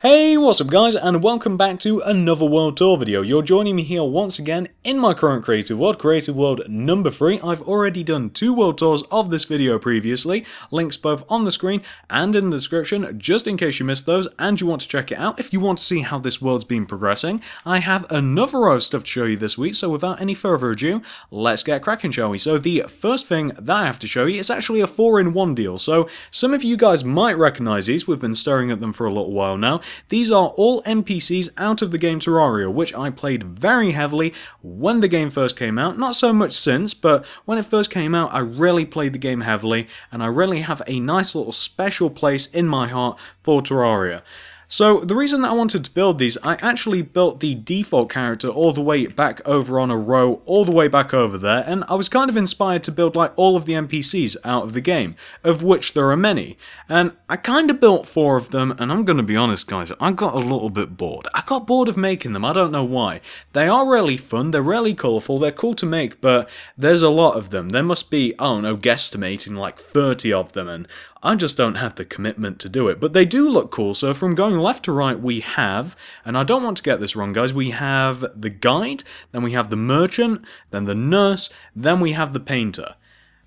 Hey, what's up guys, and welcome back to another World Tour video. You're joining me here once again in my current Creative World number 3. I've already done 2 World Tours of this video previously, links both on the screen and in the description, just in case you missed those and you want to check it out. If you want to see how this world's been progressing, I have another row of stuff to show you this week, so without any further ado, let's get cracking, shall we? So the first thing that I have to show you is actually a 4-in-1 deal, so some of you guys might recognise these. We've been staring at them for a little while now. These are all NPCs out of the game Terraria, which I played very heavily when the game first came out. Not so much since, but when it first came out, I really played the game heavily, and I really have a nice little special place in my heart for Terraria. So the reason that I wanted to build these, I actually built the default character all the way back over on a row, all the way back over there, and I was kind of inspired to build like all of the NPCs out of the game, of which there are many. And I kind of built 4 of them, and I'm going to be honest guys, I got a little bit bored. I got bored of making them, I don't know why. They are really fun, they're really colourful, they're cool to make, but there's a lot of them. There must be, I don't know, guesstimating like 30 of them, and I just don't have the commitment to do it. But they do look cool, so from going left to right we have, and I don't want to get this wrong guys, we have the guide, then we have the merchant, then the nurse, then we have the painter.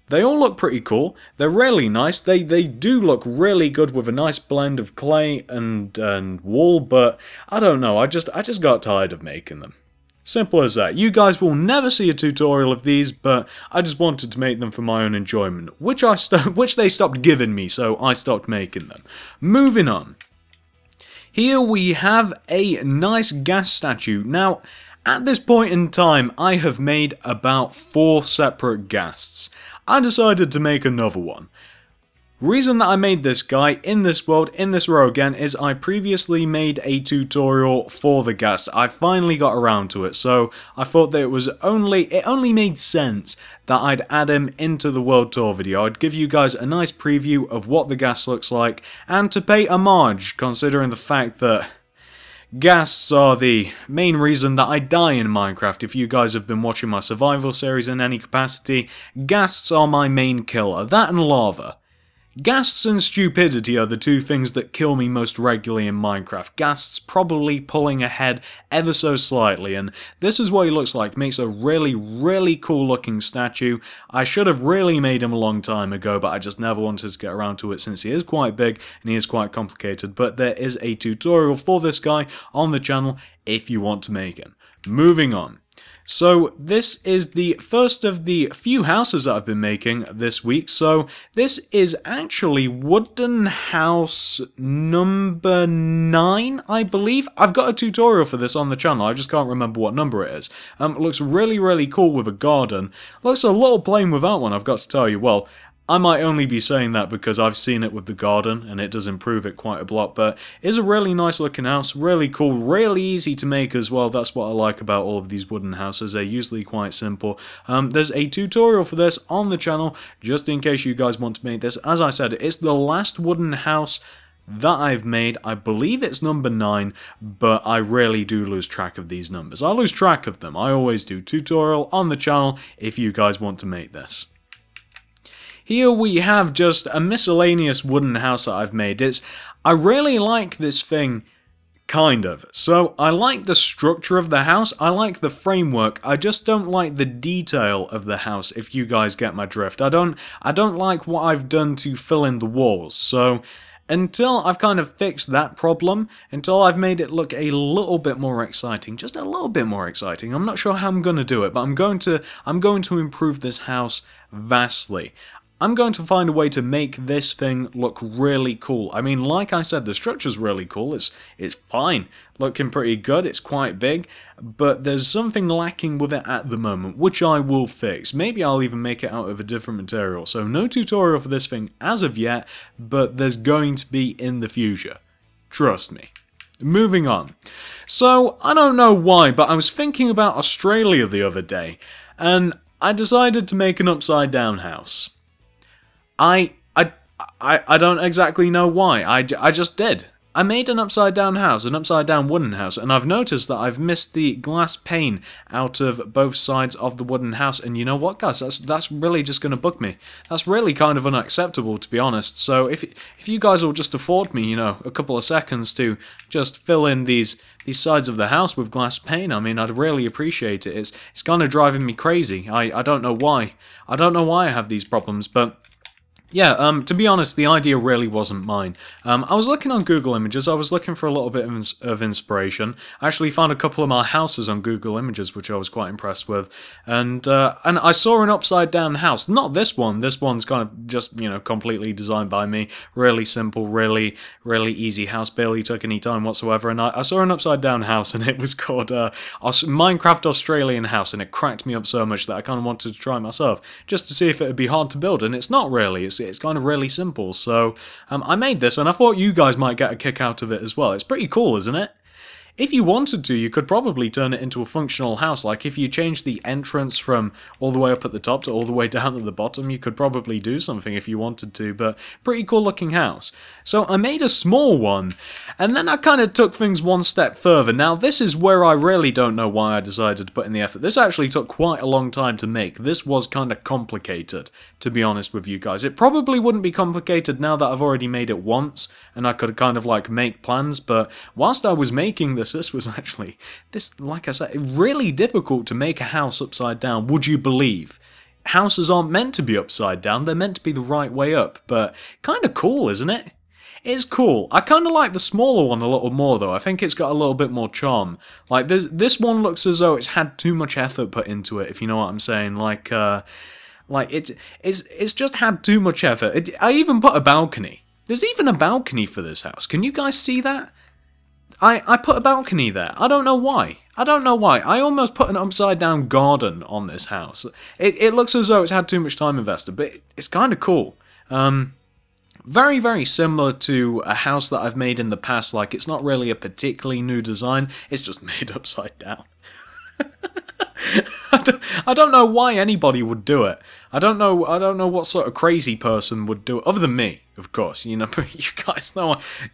They all look pretty cool, they're really nice, they do look really good with a nice blend of clay and wool, but I don't know, I just got tired of making them. Simple as that. You guys will never see a tutorial of these, but I just wanted to make them for my own enjoyment, which they stopped giving me, so I stopped making them. Moving on. Here we have a nice gas statue. Now, at this point in time, I have made about 4 separate ghasts. I decided to make another one. Reason that I made this guy in this world, in this row again, is I previously made a tutorial for the ghast. I finally got around to it, so I thought that it only made sense that I'd add him into the World Tour video. I'd give you guys a nice preview of what the ghast looks like, and to pay homage, considering the fact that ghasts are the main reason that I die in Minecraft. If you guys have been watching my survival series in any capacity, ghasts are my main killer. That and lava. Ghasts and stupidity are the 2 things that kill me most regularly in Minecraft. Ghasts probably pulling ahead ever so slightly, and this is what he looks like. Makes a really cool looking statue. I should have really made him a long time ago, but I just never wanted to get around to it since he is quite big and he is quite complicated. But there is a tutorial for this guy on the channel if you want to make him. Moving on. So this is the first of the few houses that I've been making this week. So this is actually wooden house number 9, I believe. I've got a tutorial for this on the channel, I just can't remember what number it is. It looks really cool with a garden. Looks a little plain without one, I've got to tell you. Well, I might only be saying that because I've seen it with the garden and it does improve it quite a lot, but it is a really nice looking house, really cool, really easy to make as well. That's what I like about all of these wooden houses, they're usually quite simple. There's a tutorial for this on the channel, just in case you guys want to make this. As I said, it's the last wooden house that I've made. I believe it's number 9, but I really do lose track of these numbers. I lose track of them, I always do. Tutorial on the channel if you guys want to make this. Here we have just a miscellaneous wooden house that I've made. I really like this thing, kind of. So I like the structure of the house, I like the framework, I just don't like the detail of the house, if you guys get my drift. I don't like what I've done to fill in the walls, so until I've kind of fixed that problem, until I've made it look a little bit more exciting, just a little bit more exciting, I'm not sure how I'm going to do it, but I'm going to improve this house vastly. I'm going to find a way to make this thing look really cool. I mean, like I said, the structure's really cool, it's fine, looking pretty good, it's quite big, but there's something lacking with it at the moment, which I will fix. Maybe I'll even make it out of a different material, so no tutorial for this thing as of yet, but there's going to be in the future. Trust me. Moving on. So, I don't know why, but I was thinking about Australia the other day, and I decided to make an upside down house. I don't exactly know why. I just did. I made an upside down house, an upside down wooden house, and I've noticed that I've missed the glass pane out of both sides of the wooden house, and you know what, guys, that's really just going to bug me. That's really kind of unacceptable, to be honest. So if you guys will just afford me, you know, a couple of seconds to just fill in these sides of the house with glass pane, I mean, I'd really appreciate it. It's kind of driving me crazy. I don't know why. I don't know why I have these problems, but yeah, to be honest, the idea really wasn't mine. I was looking on Google Images, I was looking for a little bit of inspiration. I actually found a couple of my houses on Google Images, which I was quite impressed with. And I saw an upside down house. Not this one. This one's kind of just, you know, completely designed by me. Really simple, really easy house, barely took any time whatsoever. And I saw an upside down house, and it was called Minecraft Australian House, and it cracked me up so much that I kind of wanted to try it myself, just to see if it would be hard to build, and it's not really. It's kind of really simple, so I made this, and I thought you guys might get a kick out of it as well. It's pretty cool, isn't it? If you wanted to, you could probably turn it into a functional house. Like, if you change the entrance from all the way up at the top to all the way down at the bottom, you could probably do something if you wanted to, but pretty cool looking house. So I made a small one, and then I kind of took things one step further. Now, this is where I really don't know why I decided to put in the effort. This actually took quite a long time to make. This was kind of complicated, to be honest with you guys. It probably wouldn't be complicated now that I've already made it once, and I could kind of like make plans, but whilst I was making this was actually, like I said, really difficult to make a house upside down, would you believe? Houses aren't meant to be upside down, they're meant to be the right way up, but kind of cool, isn't it? It's cool. I kind of like the smaller one a little more, though. I think it's got a little bit more charm. Like, this one looks as though it's had too much effort put into it, if you know what I'm saying. Like it's just had too much effort. I even put a balcony. There's even a balcony for this house. Can you guys see that? I put a balcony there. I don't know why. I don't know why. I almost put an upside down garden on this house. It looks as though it's had too much time invested, but it's kind of cool. Very, very similar to a house that I've made in the past. Like, it's not really a particularly new design. It's just made upside down. I don't know why anybody would do it. I don't know what sort of crazy person would do it, other than me, of course. You know,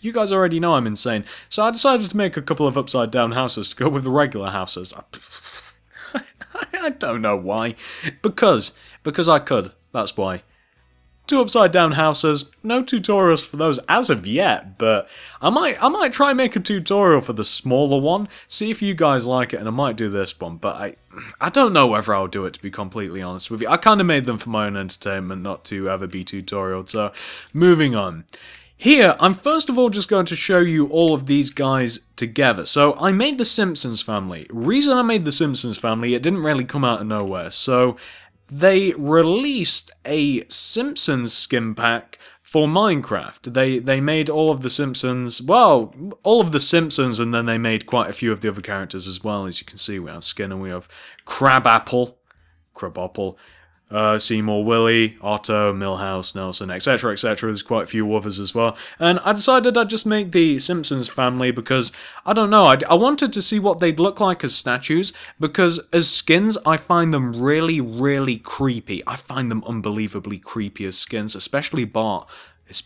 you guys already know I'm insane. So I decided to make a couple of upside down houses to go with the regular houses. I don't know why. Because I could. That's why. 2 upside down houses, no tutorials for those as of yet, but I might try and make a tutorial for the smaller one, see if you guys like it, and I might do this one, but I don't know whether I'll do it, to be completely honest with you. I kind of made them for my own entertainment, not to ever be tutorial, so moving on. Here, I'm first of all just going to show you all of these guys together. So, I made the Simpsons family. Reason I made the Simpsons family, it didn't really come out of nowhere, so they released a Simpsons skin pack for Minecraft. They made all of the Simpsons, well, all of the Simpsons, and then they made quite a few of the other characters as well. As you can see, we have Skinner, we have Crabapple, Seymour Willie, Otto, Milhouse, Nelson, etc, etc. There's quite a few others as well. And I decided I'd just make the Simpsons family because, I don't know, I wanted to see what they'd look like as statues, because as skins, I find them really, really creepy. I find them unbelievably creepy as skins, especially Bart. It's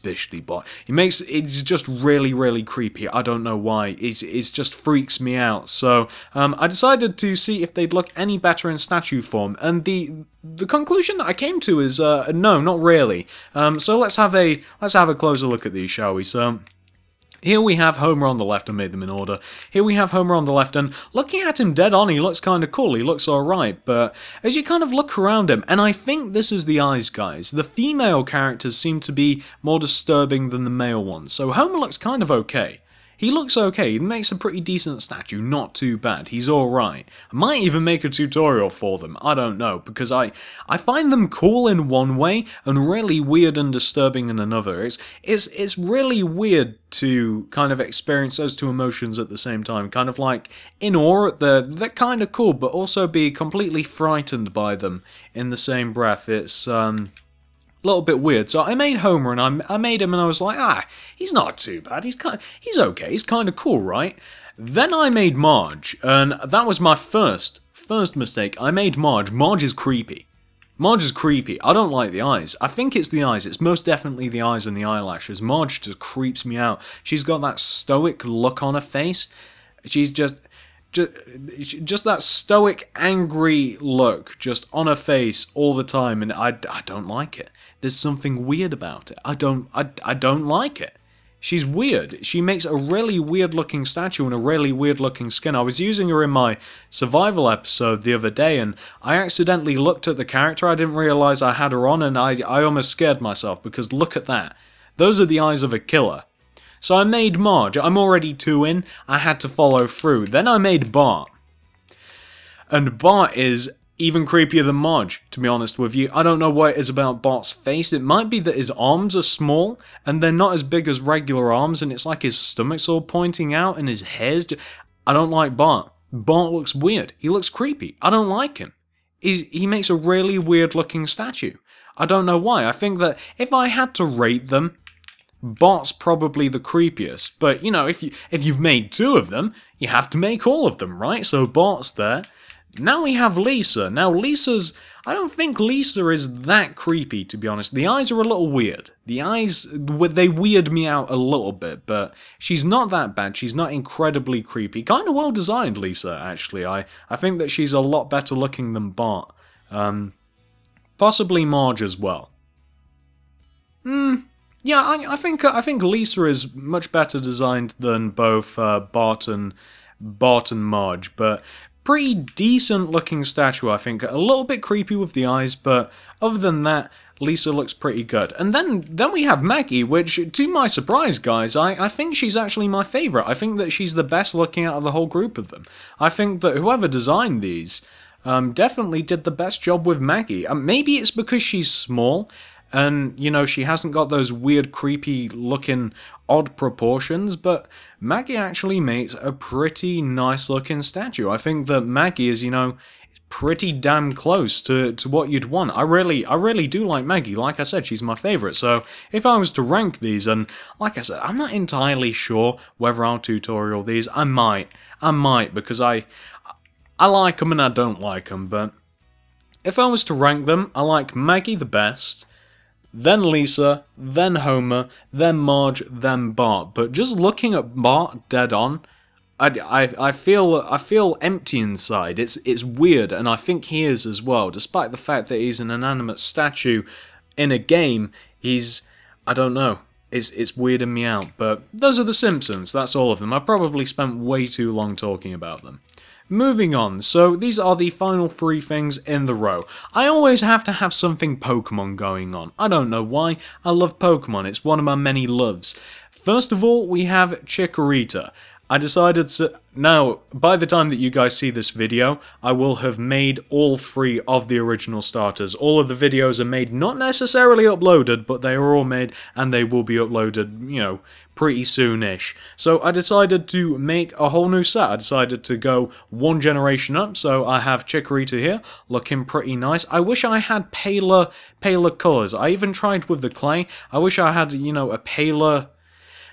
just really, really creepy. I don't know why. It just freaks me out. So I decided to see if they'd look any better in statue form, and the conclusion that I came to is no, not really. So let's have a closer look at these, shall we? So here we have Homer on the left, I made them in order. Here we have Homer on the left, and looking at him dead on, he looks kind of cool, he looks alright, but as you kind of look around him, and I think this is the eyes, guys, the female characters seem to be more disturbing than the male ones, so Homer looks kind of okay. He looks okay, he makes a pretty decent statue, not too bad, he's alright. I might even make a tutorial for them, I don't know, because I find them cool in one way, and really weird and disturbing in another. It's really weird to kind of experience those two emotions at the same time, kind of like in awe, they're kind of cool, but also be completely frightened by them in the same breath. It's little bit weird. So I made Homer, and I made him, and I was like, he's not too bad. He's okay. He's kind of cool, right? Then I made Marge, and that was my first mistake. I made Marge. Marge is creepy. Marge is creepy. I don't like the eyes. I think it's the eyes. It's most definitely the eyes and the eyelashes. Marge just creeps me out. She's got that stoic look on her face. She's just that stoic, angry look just on her face all the time, and I don't like it. There's something weird about it. I don't like it. She's weird. She makes a really weird-looking statue and a really weird-looking skin. I was using her in my survival episode the other day, and I accidentally looked at the character. I didn't realize I had her on, and I almost scared myself, because look at that. Those are the eyes of a killer. So I made Marge. I'm already 2 in. I had to follow through. Then I made Bart. And Bart is even creepier than Marge, to be honest with you. I don't know what it is about Bart's face. It might be that his arms are small, and they're not as big as regular arms, and it's like his stomach's all pointing out, and his hair's... I don't like Bart. Bart looks weird. He looks creepy. I don't like him. He makes a really weird-looking statue. I don't know why. I think that if I had to rate them, Bart's probably the creepiest. But, you know, if you've made 2 of them, you have to make all of them, right? So Bart's there. Now we have Lisa. Now Lisa's... I don't think Lisa is that creepy, to be honest. The eyes are a little weird. The eyes, they weird me out a little bit, but she's not that bad. She's not incredibly creepy. Kind of well designed, Lisa, actually. I think that she's a lot better looking than Bart. Possibly Marge as well. Yeah, I think Lisa is much better designed than both Bart and Marge, but pretty decent looking statue, I think. A little bit creepy with the eyes, but other than that, Lisa looks pretty good. And then we have Maggie, which, to my surprise, guys, I think she's actually my favourite. I think that she's the best looking out of the whole group of them. I think that whoever designed these definitely did the best job with Maggie. Maybe it's because she's small, and, you know, she hasn't got those weird, creepy-looking, odd proportions, but Maggie actually makes a pretty nice-looking statue. I think that Maggie is, you know, pretty damn close to what you'd want. I really do like Maggie. Like I said, she's my favourite. So if I was to rank these, and like I said, I'm not entirely sure whether I'll tutorial these. I might, because I like them and I don't like them, but if I was to rank them, I like Maggie the best, then Lisa, then Homer, then Marge, then Bart. But just looking at Bart dead on, I feel empty inside. It's weird, and I think he is as well. Despite the fact that he's an inanimate statue in a game, I don't know. It's weirding me out. But those are the Simpsons. That's all of them. I probably spent way too long talking about them. Moving on, so these are the final 3 things in the row. I always have to have something Pokemon going on. I don't know why, I love Pokemon, it's one of my many loves. First of all, we have Chikorita. I decided to... Now, by the time that you guys see this video, I will have made all 3 of the original starters. All of the videos are made, not necessarily uploaded, but they are all made, and they will be uploaded, you know, pretty soon-ish. So I decided to make a whole new set. I decided to go 1 generation up, so I have Chikorita here, looking pretty nice. I wish I had paler colours. I even tried with the clay. I wish I had, you know,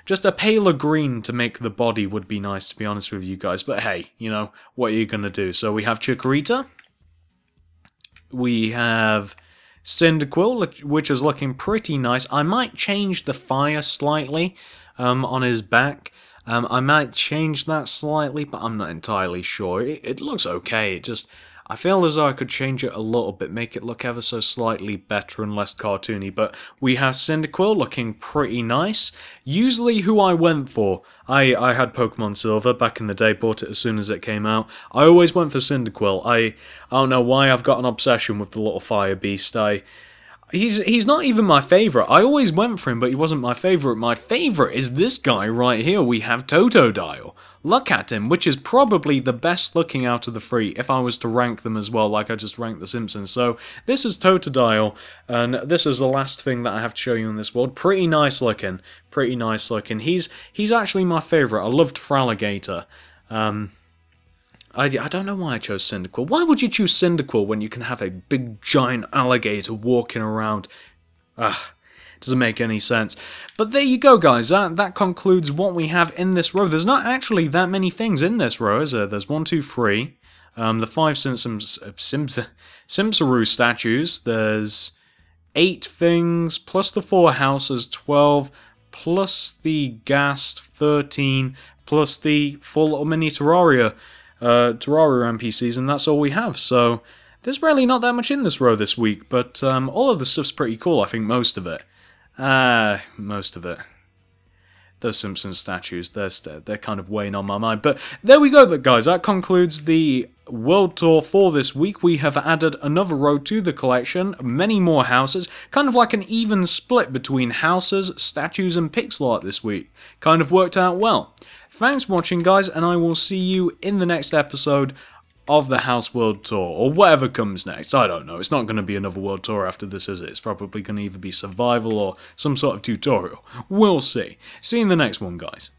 just a paler green to make the body would be nice, to be honest with you guys. But hey, you know, what are you going to do? So we have Chikorita. We have Cyndaquil, which is looking pretty nice. I might change the fire slightly on his back. I might change that slightly, but I'm not entirely sure. It looks okay. I feel as though I could change it a little bit, make it look ever so slightly better and less cartoony, but we have Cyndaquil looking pretty nice. Usually who I went for, I had Pokemon Silver back in the day, bought it as soon as it came out. I always went for Cyndaquil. I don't know why, I've got an obsession with the little fire beast. He's not even my favourite. I always went for him, but he wasn't my favourite. My favourite is this guy right here. We have Totodile. Look at him, which is probably the best looking out of the 3, if I was to rank them as well, like I just ranked the Simpsons. So, this is Totodile, and this is the last thing that I have to show you in this world. Pretty nice looking. Pretty nice looking. He's actually my favourite. I loved Fraligator. I don't know why I chose Cyndaquil. Why would you choose Cyndaquil when you can have a big giant alligator walking around? Doesn't make any sense. But there you go, guys. That concludes what we have in this row. There's not actually that many things in this row, is there? There's 1, 2, 3. The 5 Simpsaroo statues. There's 8 things, plus the 4 houses, 12, plus the ghast, 13, plus the full little mini Terraria NPCs, and that's all we have. So there's really not that much in this row this week, but all of the stuff's pretty cool. I think most of it. Most of it. Those Simpsons statues, they're kind of weighing on my mind. But there we go, guys. That concludes the World Tour for this week. We have added another row to the collection, many more houses, kind of like an even split between houses, statues, and pixel art this week. Kind of worked out well. Thanks for watching, guys, and I will see you in the next episode of the House World Tour, or whatever comes next. I don't know. It's not going to be another World Tour after this, is it? It's probably going to either be survival or some sort of tutorial. We'll see. See you in the next one, guys.